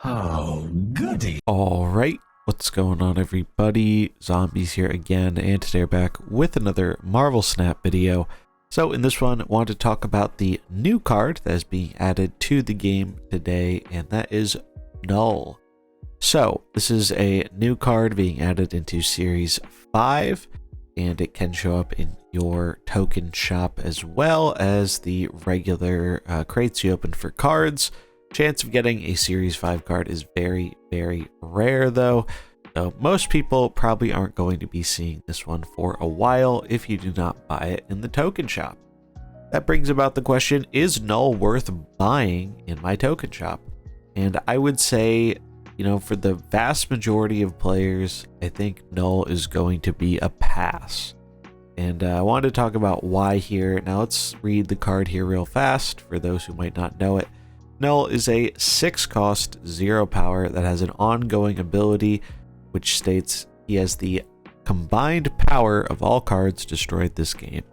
Oh, goody. All right, what's going on, everybody? Zombies here again, and today we're back with another Marvel Snap video. So in this one, I want to talk about the new card that is being added to the game today, and that is Knull. So this is a new card being added into Series 5, and it can show up in your token shop as well as the regular crates you open for cards. Chance of getting a Series 5 card is very, very rare though, so most people probably aren't going to be seeing this one for a while if you do not buy it in the token shop. That brings about the question, is Knull worth buying in my token shop? And I would say, for the vast majority of players, I think Knull is going to be a pass. And I wanted to talk about why here. Now let's read the card here real fast for those who might not know it. Knull is a 6 cost, 0 power that has an ongoing ability which states he has the combined power of all cards destroyed this game.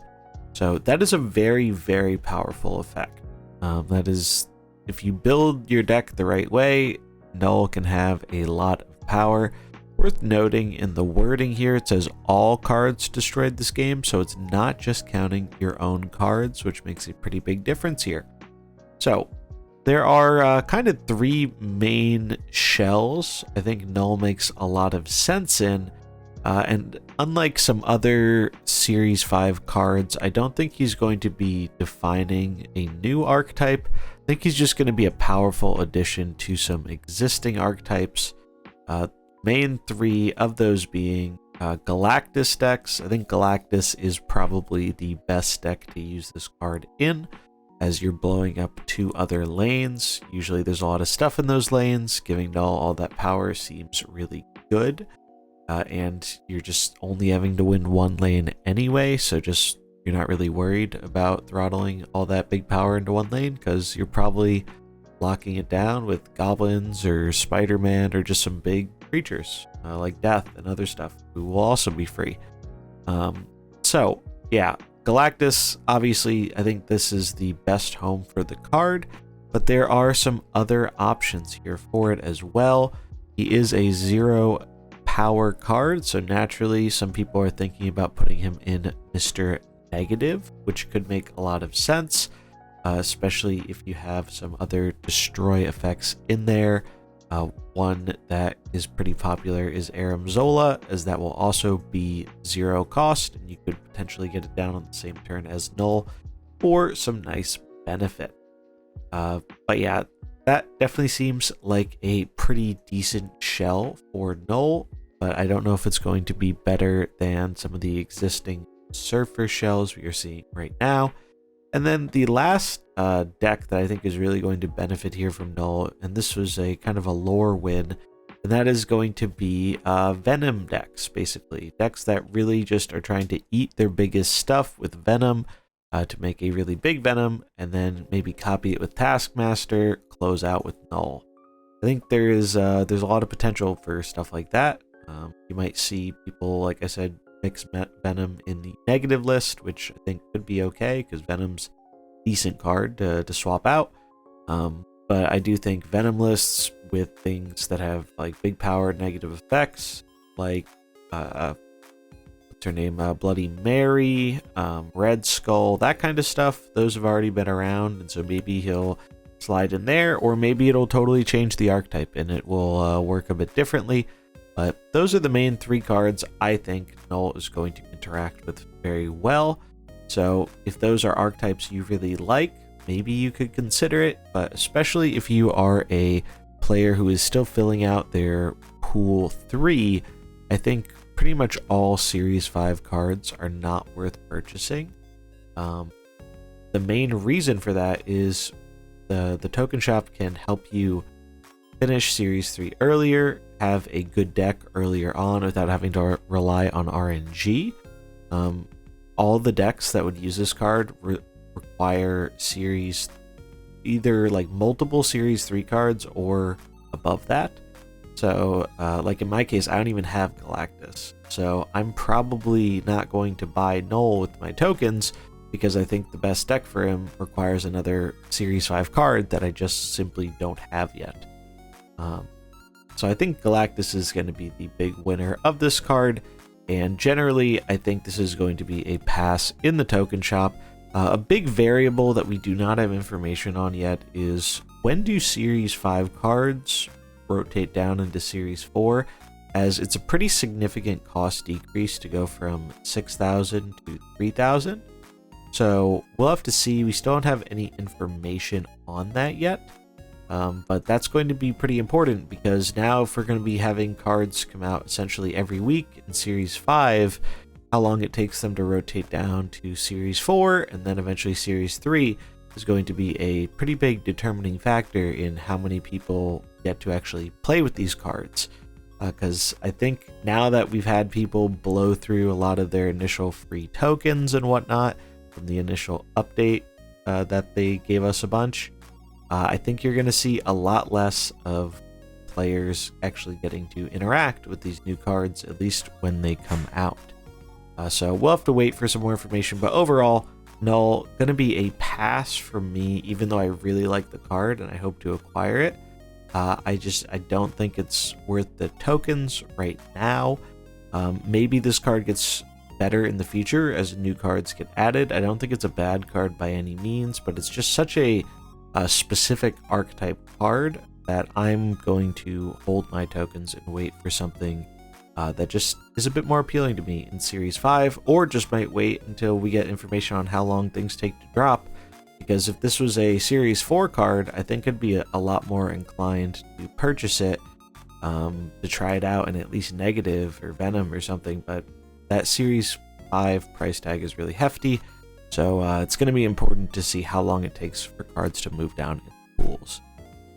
So that is a very, very powerful effect. That is, if you build your deck the right way, Knull can have a lot of power. Worth noting, in the wording here, it says all cards destroyed this game, so it's not just counting your own cards, which makes a pretty big difference here. So there are kind of 3 main shells I think Knull makes a lot of sense in, and unlike some other Series 5 cards, I don't think he's going to be defining a new archetype. I think he's just going to be a powerful addition to some existing archetypes. Main 3 of those being Galactus decks. I think Galactus is probably the best deck to use this card in, as you're blowing up 2 other lanes. Usually there's a lot of stuff in those lanes. Giving Knull all that power seems really good. And you're just only having to win 1 lane anyway, so you're not really worried about throttling all that big power into 1 lane, because you're probably locking it down with goblins or Spider-Man or just some big creatures like Death and other stuff who will also be free. So yeah, Galactus, obviously, I think this is the best home for the card, but there are some other options here for it as well. He is a 0 power card, so naturally some people are thinking about putting him in Mr. Negative, which could make a lot of sense, especially if you have some other destroy effects in there. One that is pretty popular is Aram Zola, as that will also be 0 cost, and you could potentially get it down on the same turn as Knull for some nice benefit. But yeah, that definitely seems like a pretty decent shell for Knull, but I don't know if it's going to be better than some of the existing Surfer shells we are seeing right now. And then the last deck that I think is really going to benefit here from Knull, and this was a kind of a lore win, and that is going to be Venom decks, basically. Decks that really just are trying to eat their biggest stuff with Venom to make a really big Venom, and then maybe copy it with Taskmaster, close out with Knull. I think there's a lot of potential for stuff like that. You might see people, like I said, mix Venom in the negative list, which I think could be okay because Venom's a decent card to swap out. But I do think Venom lists with things that have like big power negative effects, like what's her name, Bloody Mary, Red Skull, that kind of stuff, those have already been around, and so maybe he'll slide in there, or maybe it'll totally change the archetype and it will work a bit differently. But those are the main 3 cards I think Knull is going to interact with very well. So if those are archetypes you really like, maybe you could consider it, but especially if you are a player who is still filling out their pool 3, I think pretty much all Series 5 cards are not worth purchasing. The main reason for that is the token shop can help you finish Series 3 earlier, have a good deck earlier on without having to rely on RNG. All the decks that would use this card require series, either like multiple Series 3 cards or above that. So like in my case, I don't even have Galactus, so I'm probably not going to buy Knull with my tokens because I think the best deck for him requires another Series 5 card that I just simply don't have yet. So I think Galactus is going to be the big winner of this card, and generally I think this is going to be a pass in the token shop. A big variable that we do not have information on yet is when do Series 5 cards rotate down into Series 4, as it's a pretty significant cost decrease to go from 6,000 to 3,000. So we'll have to see. We still don't have any information on that yet. But that's going to be pretty important, because now if we're going to be having cards come out essentially every week in Series 5, how long it takes them to rotate down to Series 4 and then eventually Series 3 is going to be a pretty big determining factor in how many people get to actually play with these cards. Because I think now that we've had people blow through a lot of their initial free tokens and whatnot from the initial update that they gave us a bunch, I think you're going to see a lot less of players actually getting to interact with these new cards, at least when they come out. So we'll have to wait for some more information, but overall, Knull going to be a pass for me, even though I really like the card and I hope to acquire it. I don't think it's worth the tokens right now. Maybe this card gets better in the future as new cards get added. I don't think it's a bad card by any means, but it's just such a specific archetype card that I'm going to hold my tokens and wait for something that just is a bit more appealing to me in Series 5, or just might wait until we get information on how long things take to drop, because if this was a Series 4 card, I think I'd be a lot more inclined to purchase it to try it out in at least Negative or Venom or something, but that Series 5 price tag is really hefty. So it's going to be important to see how long it takes for cards to move down in pools.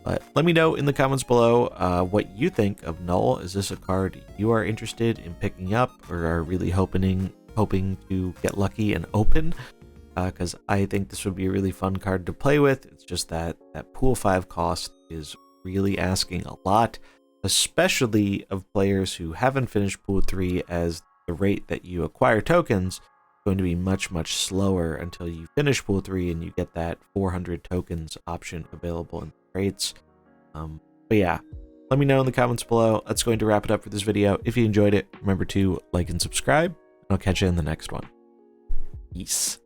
But let me know in the comments below what you think of Knull. Is this a card you are interested in picking up, or are really hoping to get lucky and open? Because I think this would be a really fun card to play with. It's just that Pool 5 cost is really asking a lot, especially of players who haven't finished Pool 3, as the rate that you acquire tokens going to be much slower until you finish Pool 3 and you get that 400 tokens option available in crates. But yeah, let me know in the comments below. That's going to wrap it up for this video. If you enjoyed it, remember to like and subscribe, and I'll catch you in the next one. Peace.